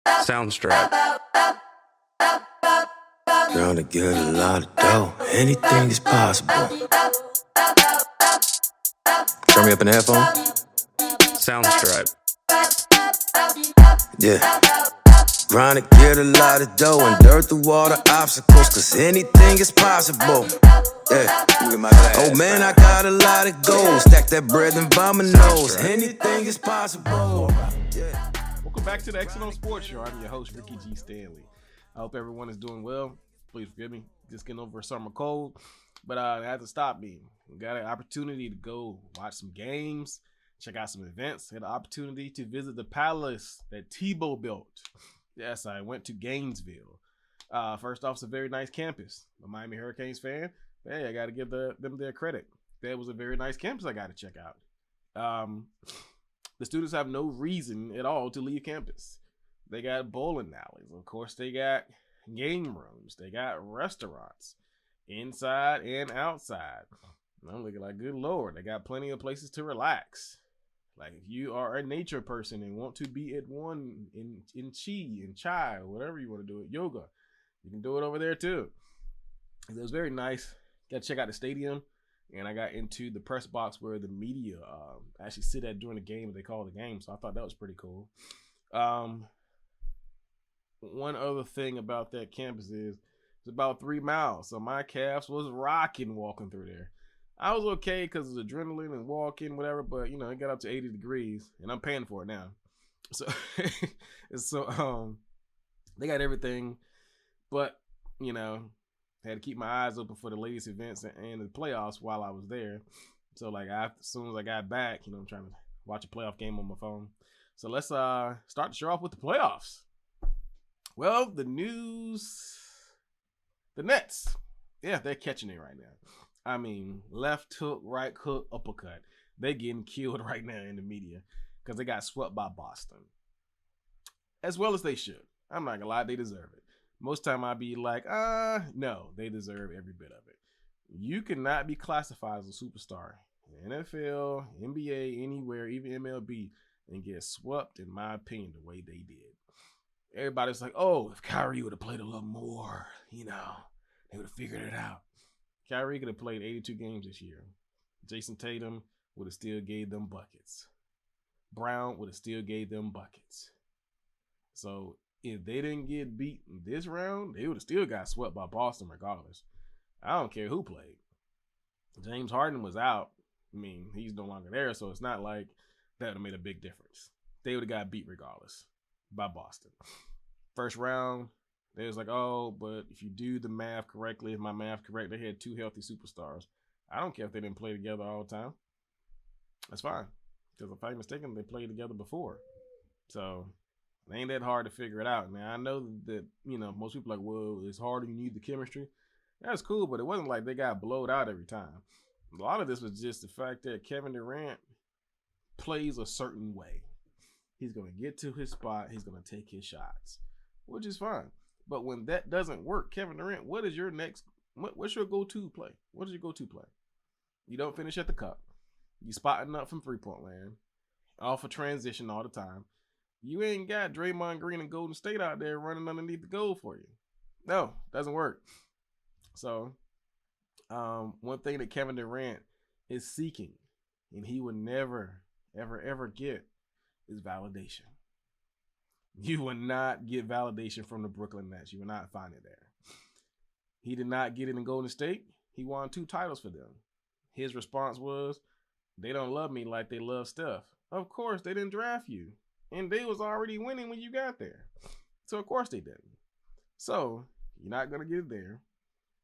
Soundstrap. Trying to get a lot of dough. Anything is possible. Turn me up in the headphone. Soundstrap. Yeah. Trying to get a lot of dough and dirt through all the obstacles, cause anything is possible. Yeah. Oh man, I got a lot of gold. Stack that bread and vomit nose. Anything is possible. Yeah. Welcome back to the XandO Sports Show. I'm your host, Ricky G. Stanley. I hope everyone is doing well. Please forgive me, just getting over a summer cold, but it hasn't stopped me. We got an opportunity to go watch some games, check out some events. Had an opportunity to visit the palace that Tebow built. Yes, I went to Gainesville. First off, it's a very nice campus. I'm a Miami Hurricanes fan. Hey, I got to give them their credit. That was a very nice campus I got to check out. The students have no reason at all to leave campus. They got bowling alleys. Of course, they got game rooms. They got restaurants inside and outside. I'm looking like, good Lord, they got plenty of places to relax. Like, if you are a nature person and want to be at one in chi, in chai, or whatever you want to do it, yoga, you can do it over there too. It was very nice. Got to check out the stadium, and I got into the press box where the media actually sit at during the game. They call the game, so I thought that was pretty cool. One other thing about that campus is it's about 3 miles, so my calves was rocking walking through there. I was okay because of adrenaline and walking, whatever, but it got up to 80 degrees, and I'm paying for it now. So, they got everything, but had to keep my eyes open for the latest events and the playoffs while I was there. So, as soon as I got back, I'm trying to watch a playoff game on my phone. So let's start the show off with the playoffs. Well, the Nets, yeah, they're catching it right now. I mean, left hook, right hook, uppercut. They're getting killed right now in the media because they got swept by Boston. As well as they should. I'm not gonna lie, they deserve it. Most time I'd be like, no, they deserve every bit of it. You cannot be classified as a superstar in NFL, NBA, anywhere, even MLB, and get swept, in my opinion, the way they did. Everybody's like, oh, if Kyrie would have played a little more, they would have figured it out. Kyrie could have played 82 games this year. Jason Tatum would have still gave them buckets. Brown would have still gave them buckets. So if they didn't get beat in this round, they would have still got swept by Boston regardless. I don't care who played. James Harden was out. I mean, he's no longer there, so it's not like that would have made a big difference. They would have got beat regardless by Boston. First round, they was like, oh, but if you do the math correctly, if my math correct, they had 2 healthy superstars. I don't care if they didn't play together all the time. That's fine. Because if I'm mistaken, they played together before. So it ain't that hard to figure it out. Now, I know that, most people are like, well, it's hard, you need the chemistry. That's cool, but it wasn't like they got blowed out every time. A lot of this was just the fact that Kevin Durant plays a certain way. He's going to get to his spot. He's going to take his shots, which is fine. But when that doesn't work, Kevin Durant, what's your go-to play? What is your go-to play? You don't finish at the cup. You spotting up from three-point land, off a transition all the time. You ain't got Draymond Green and Golden State out there running underneath the goal for you. No, doesn't work. So, one thing that Kevin Durant is seeking, and he would never, ever, ever get, is validation. You will not get validation from the Brooklyn Nets. You will not find it there. He did not get it in Golden State. He won 2 titles for them. His response was, they don't love me like they love Steph. Of course, they didn't draft you. And they was already winning when you got there. So, of course, they didn't. So, you're not going to get it there.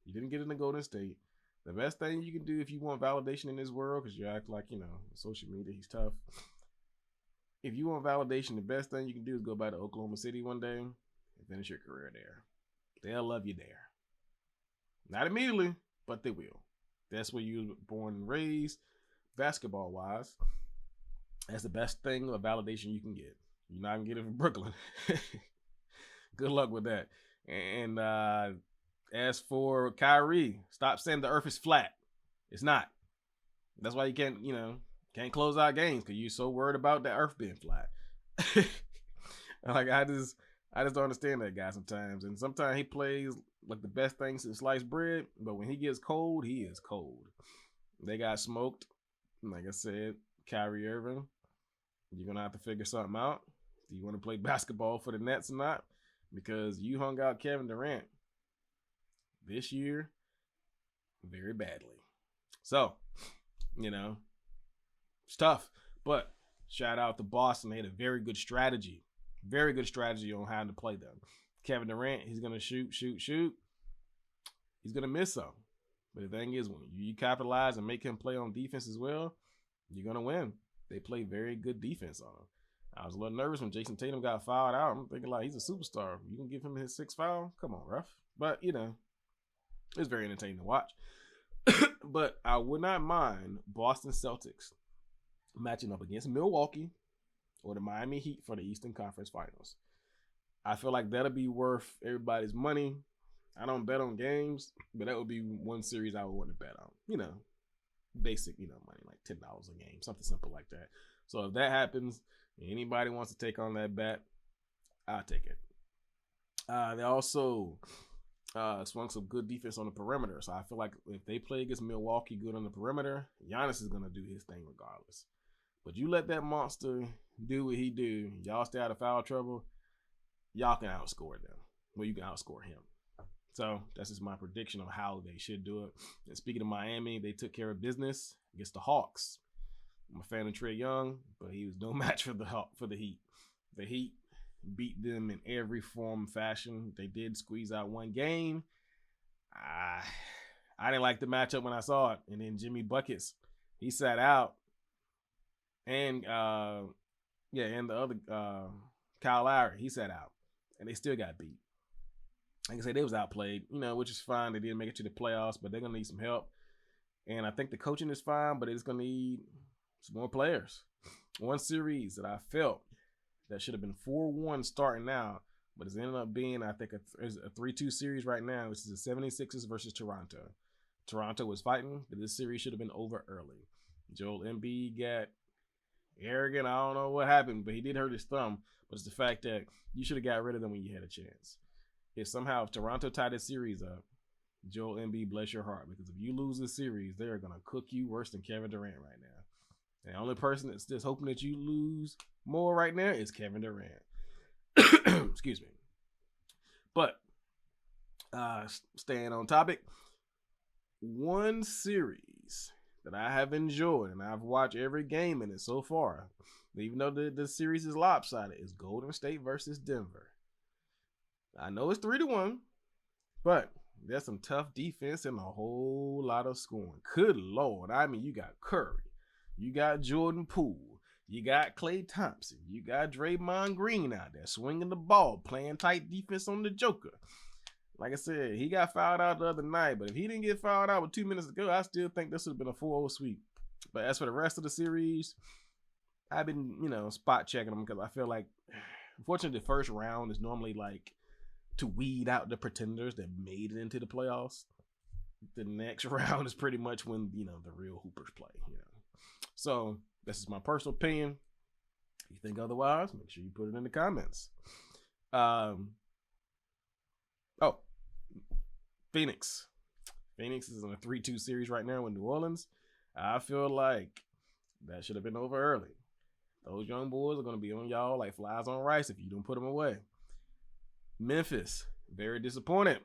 You didn't get it in Golden State. The best thing you can do if you want validation in this world, because you act like, social media, he's tough. If you want validation, the best thing you can do is go back to Oklahoma City one day and finish your career there. They'll love you there. Not immediately, but they will. That's where you were born and raised, basketball-wise. That's the best thing of validation you can get. You're not going to get it from Brooklyn. Good luck with that. And as for Kyrie, stop saying the earth is flat. It's not. That's why you can't close out games, because you're so worried about the earth being flat. I I just don't understand that guy sometimes. And sometimes he plays like the best thing since sliced bread, but when he gets cold, he is cold. They got smoked. Like I said, Kyrie Irving, you're going to have to figure something out. Do you want to play basketball for the Nets or not? Because you hung out Kevin Durant this year very badly. So, it's tough. But shout out to Boston. They had a very good strategy on how to play them. Kevin Durant, he's going to shoot. He's going to miss some. But the thing is, when you capitalize and make him play on defense as well, you're going to win. They play very good defense on him. I was a little nervous when Jason Tatum got fouled out. I'm thinking, like, he's a superstar. You can give him his 6th foul? Come on, ref. But, it's very entertaining to watch. But I would not mind Boston Celtics matching up against Milwaukee or the Miami Heat for the Eastern Conference Finals. I feel like that'll be worth everybody's money. I don't bet on games, but that would be one series I would want to bet on. Basic, money, like $10 a game, something simple like that. So if that happens, anybody wants to take on that bet, I'll take it. They also swung some good defense on the perimeter. So I feel like if they play against Milwaukee good on the perimeter, Giannis is going to do his thing regardless. But you let that monster do what he do, y'all stay out of foul trouble, y'all can outscore them. Well, you can outscore him. So that's just my prediction of how they should do it. And speaking of Miami, they took care of business against the Hawks. I'm a fan of Trae Young, but he was no match for the Heat. The Heat beat them in every form, fashion. They did squeeze out one game. I didn't like the matchup when I saw it. And then Jimmy Buckets, he sat out. And and the other Kyle Lowry, he sat out. And they still got beat. Like I said, they was outplayed, which is fine. They didn't make it to the playoffs, but they're going to need some help. And I think the coaching is fine, but it's going to need some more players. One series that I felt that should have been 4-1 starting out, but it's ended up being, I think, a 3-2 series right now, which is the 76ers versus Toronto. Toronto was fighting, but this series should have been over early. Joel Embiid got arrogant. I don't know what happened, but he did hurt his thumb. But it's the fact that you should have got rid of them when you had a chance. If Toronto tied this series up, Joel Embiid, bless your heart, because if you lose this series, they're going to cook you worse than Kevin Durant right now. And the only person that's just hoping that you lose more right now is Kevin Durant. Excuse me. But staying on topic, one series that I have enjoyed, and I've watched every game in it so far, even though the series is lopsided, is Golden State versus Denver. I know it's 3-1, but there's some tough defense and a whole lot of scoring. Good Lord. I mean, you got Curry. You got Jordan Poole. You got Klay Thompson. You got Draymond Green out there swinging the ball, playing tight defense on the Joker. Like I said, he got fouled out the other night, but if he didn't get fouled out with 2 minutes to go, I still think this would have been a 4-0 sweep. But as for the rest of the series, I've been, spot checking them because I feel like, unfortunately, the first round is normally like to weed out the pretenders that made it into the playoffs. The next round is pretty much when, the real hoopers play, So, this is my personal opinion. If you think otherwise, make sure you put it in the comments. Phoenix. Phoenix is in a 3-2 series right now with New Orleans. I feel like that should have been over early. Those young boys are going to be on y'all like flies on rice if you don't put them away. Memphis, very disappointed.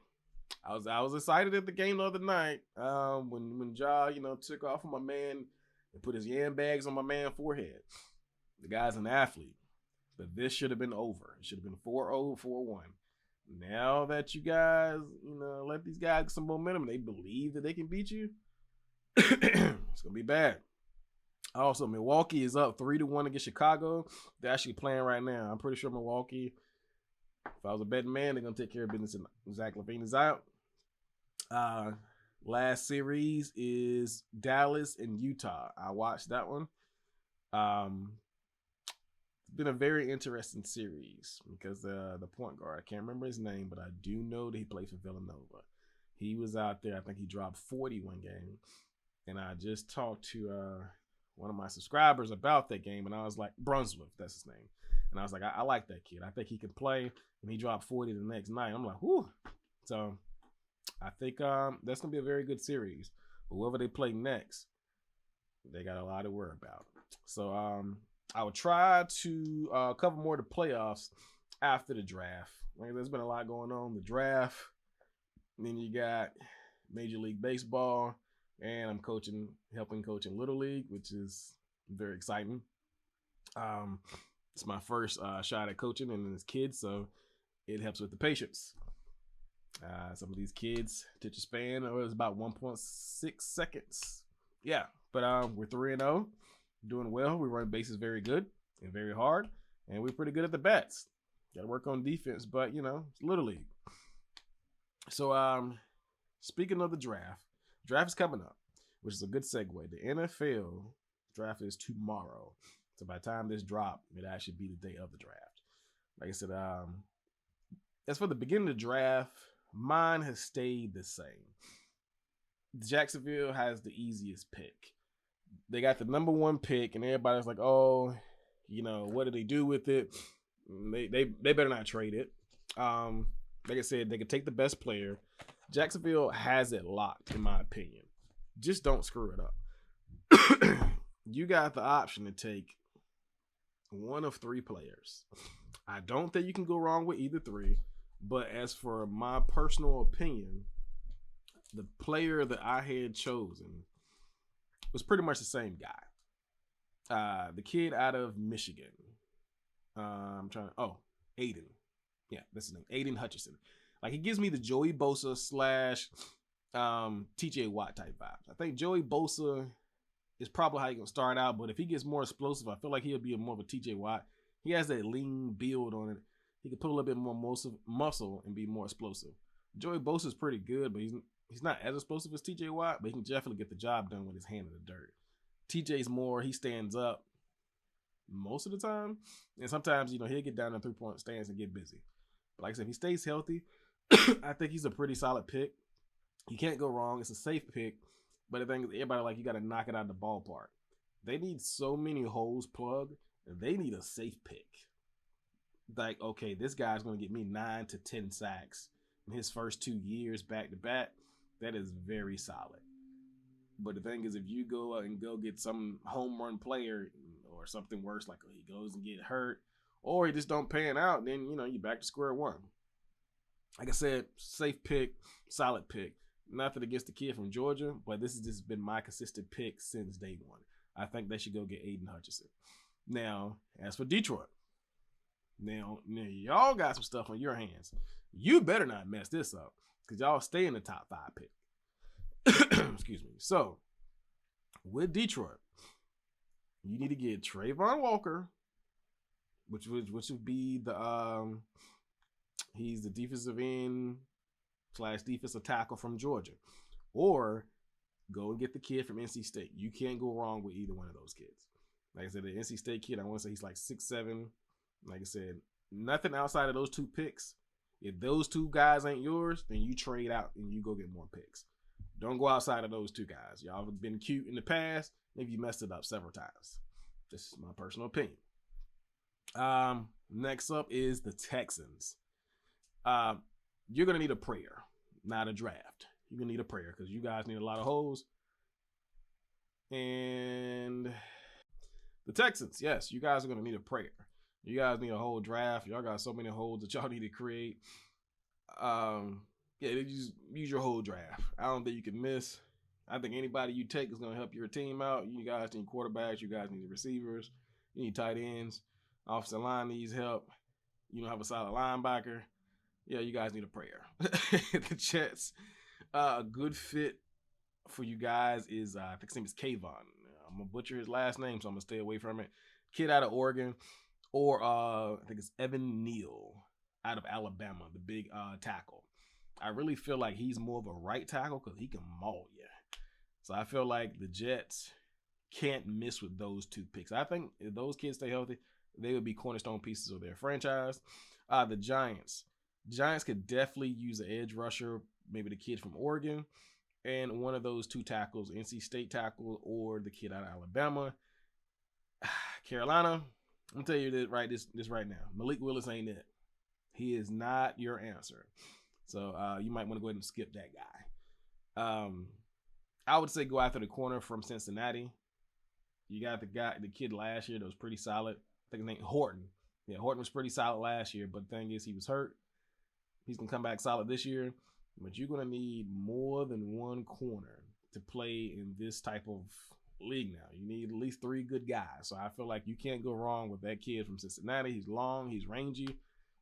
I was excited at the game the other night when Ja, took off on my man and put his yam bags on my man's forehead. The guy's an athlete. But this should have been over. It should have been 4-0, 4-1. Now that you guys, let these guys get some momentum and they believe that they can beat you, it's going to be bad. Also, Milwaukee is up 3-1 against Chicago. They're actually playing right now. I'm pretty sure Milwaukee, if I was a betting man, they're going to take care of business and Zach LaVine is out. Last series is Dallas and Utah. I watched that one. It's been a very interesting series because the point guard, I can't remember his name, but I do know that he plays for Villanova. He was out there. I think he dropped 40 one game. And I just talked to one of my subscribers about that game, and I was like, Brunswick, that's his name. And I was like, I like that kid. I think he can play. And he dropped 40 the next night. I'm like, whoo. So I think that's going to be a very good series. But whoever they play next, they got a lot to worry about. So I would try to cover more of the playoffs after the draft. Like, there's been a lot going on. The draft. And then you got Major League Baseball. And I'm helping coach in Little League, which is very exciting. It's my first shot at coaching and it's kids, so it helps with the patience. Some of these kids, attention span is about 1.6 seconds. Yeah, but we're 3-0, doing well. We run bases very good and very hard, and we're pretty good at the bats. Got to work on defense, but it's Little League. So speaking of the draft is coming up, which is a good segue. The NFL draft is tomorrow. So by the time this drop, it actually be the day of the draft. Like I said, as for the beginning of the draft, mine has stayed the same. Jacksonville has the easiest pick. They got the number 1 pick, and everybody's like, oh, what do they do with it? They better not trade it. Like I said, they could take the best player. Jacksonville has it locked, in my opinion. Just don't screw it up. You got the option to take one of 3 players. I don't think you can go wrong with either 3. But as for my personal opinion, the player that I had chosen was pretty much the same guy. The kid out of Michigan. Aiden. Yeah, that's his name. Aiden Hutchinson. Like, he gives me the Joey Bosa / TJ Watt type vibes. I think Joey Bosa is probably how he's going to start out, but if he gets more explosive, I feel like he'll be more of a TJ Watt. He has that lean build on it. He can put a little bit more muscle and be more explosive. Joey Bosa is pretty good, but he's not as explosive as TJ Watt, but he can definitely get the job done with his hand in the dirt. TJ's more, he stands up most of the time, and sometimes, he'll get down in 3-point stance and get busy. But like I said, if he stays healthy, I think he's a pretty solid pick. You can't go wrong. It's a safe pick. But the thing is, everybody you got to knock it out of the ballpark. They need so many holes plugged, and they need a safe pick. Like, okay, this guy's going to get me 9 to 10 sacks in his first 2 years back to back. That is very solid. But the thing is, if you go out and go get some home run player or something worse, like he goes and get hurt, or he just don't pan out, then, you're back to square one. Like I said, safe pick, solid pick. Nothing against the kid from Georgia, but this has just been my consistent pick since day one. I think they should go get Aiden Hutchinson. Now, as for Detroit, now y'all got some stuff on your hands. You better not mess this up, because y'all stay in the top 5 pick. Excuse me. So, with Detroit, you need to get Trayvon Walker, which would be the he's the defensive end / defensive tackle from Georgia, or go and get the kid from NC State. You can't go wrong with either one of those kids. Like I said, the NC State kid, I want to say he's like 6'7". Like I said, nothing outside of those 2 picks. If those 2 guys ain't yours, then you trade out and you go get more picks. Don't go outside of those 2 guys. Y'all have been cute in the past. Maybe you messed it up several times. This is my personal opinion. Next up is the Texans. You're going to need a prayer, not a draft. You're going to need a prayer because you guys need a lot of holes. And the Texans, yes, you guys are going to need a prayer. You guys need a whole draft. Y'all got so many holes that y'all need to create. Just use your whole draft. I don't think you can miss. I think anybody you take is going to help your team out. You guys need quarterbacks. You guys need receivers. You need tight ends. Offensive line needs help. You don't have a solid linebacker. Yeah, you guys need a prayer. The Jets, a good fit for you guys is, I think his name is Kayvon. I'm going to butcher his last name, so I'm going to stay away from it. Kid out of Oregon. Or I think it's Evan Neal out of Alabama, the big tackle. I really feel like he's more of a right tackle because he can maul you. So I feel like the Jets can't miss with those 2 picks. I think if those kids stay healthy, they would be cornerstone pieces of their franchise. The Giants. Giants could definitely use an edge rusher, maybe the kid from Oregon, and one of those 2 tackles, NC State tackle or the kid out of Alabama. Carolina, I'm tell you this right now. Malik Willis ain't it. He is not your answer. So you might want to go ahead and skip that guy. I would say go after the corner from Cincinnati. You got the kid last year that was pretty solid. I think his name Horton. Yeah, Horton was pretty solid last year, but the thing is he was hurt. He's going to come back solid this year. But you're going to need more than one corner to play in this type of league now. You need at least 3 good guys. So I feel like you can't go wrong with that kid from Cincinnati. He's long, he's rangy,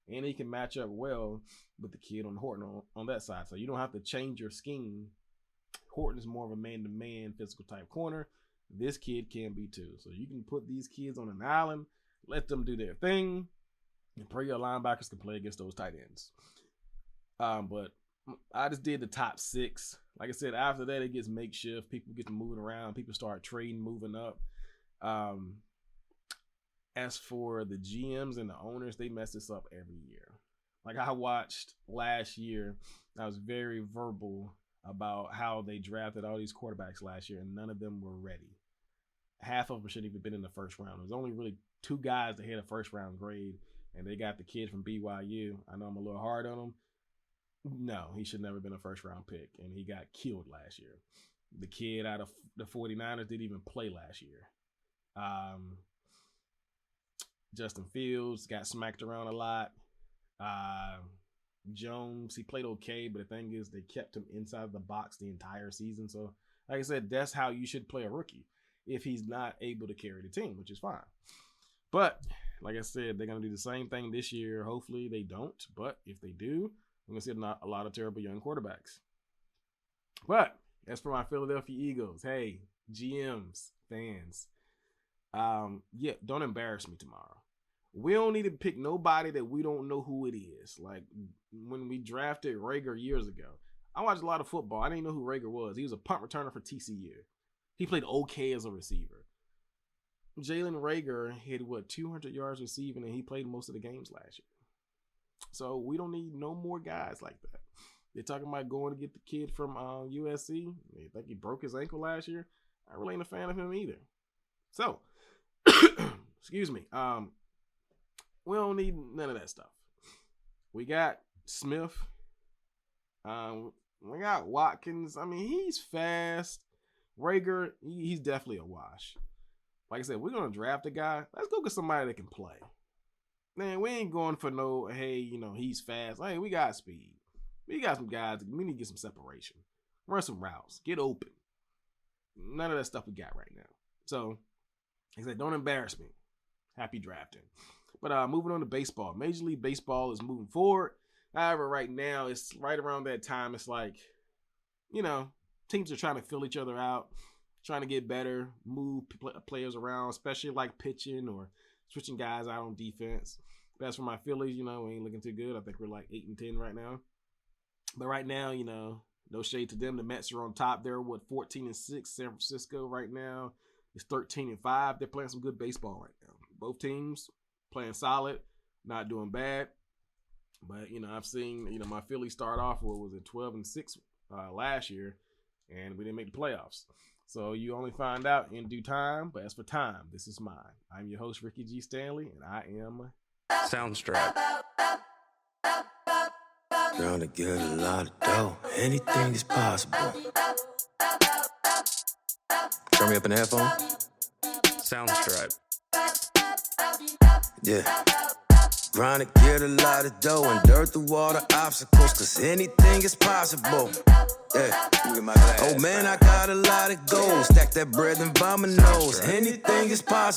and he can match up well with the kid on Horton on that side. So you don't have to change your scheme. Horton is more of a man-to-man physical type corner. This kid can be too. So you can put these kids on an island, let them do their thing, and pray your linebackers can play against those tight ends. But I just did the top 6. Like I said, after that, it gets makeshift. People get to moving around. People start trading, moving up. As for the GMs and the owners, they mess this up every year. Like I watched last year, I was very verbal about how they drafted all these quarterbacks last year, and none of them were ready. Half of them shouldn't even been in the first round. There's only really 2 guys that had a first round grade, and they got the kid from BYU. I know I'm a little hard on him. No, he should never been a first round pick, and he got killed last year. The kid out of the 49ers didn't even play last year. Justin Fields got smacked around a lot. Jones, he played okay, but the thing is they kept him inside the box the entire season. So, like I said, that's how you should play a rookie if he's not able to carry the team, which is fine. But, like I said, they're going to do the same thing this year. Hopefully they don't, but if they do, I'm going to see a lot of terrible young quarterbacks. But as for my Philadelphia Eagles, hey, GMs, fans, don't embarrass me tomorrow. We don't need to pick nobody that we don't know who it is. Like when we drafted Rager years ago, I watched a lot of football. I didn't know who Rager was. He was a punt returner for TCU. He played okay as a receiver. Jalen Rager hit 200 yards receiving, and he played most of the games last year. So we don't need no more guys like that. They're talking about going to get the kid from USC. They think he broke his ankle last year. I really ain't a fan of him either. So, excuse me. We don't need none of that stuff. We got Smith. We got Watkins. I mean, he's fast. Rager, he's definitely a wash. Like I said, we're going to draft a guy. Let's go get somebody that can play. Man, we ain't going for no, hey, he's fast. Hey, we got speed. We got some guys. We need to get some separation. Run some routes. Get open. None of that stuff we got right now. So, like I said, don't embarrass me. Happy drafting. But moving on to baseball. Major League Baseball is moving forward. However, right now, it's right around that time. It's like, teams are trying to fill each other out, trying to get better, move players around, especially like pitching or switching guys out on defense. But as for my Phillies, we ain't looking too good. I think we're like 8-10 right now. But right now, no shade to them. The Mets are on top. They're 14-6. San Francisco right now is 13-5. They're playing some good baseball right now. Both teams playing solid, not doing bad. But I've seen my Phillies start off 12-6 last year, and we didn't make the playoffs. So you only find out in due time. But as for time, this is mine. I'm your host, Ricky G. Stanley, and I am Soundstrap. Trying to get a lot of dough. Anything is possible. Turn me up in the headphone. Soundstrap. Yeah. Trying to get a lot of dough and dirt through all the obstacles, cause anything is possible. Yeah. Oh man, I got a lot of gold. Stack that bread and vomit nose. Anything is possible.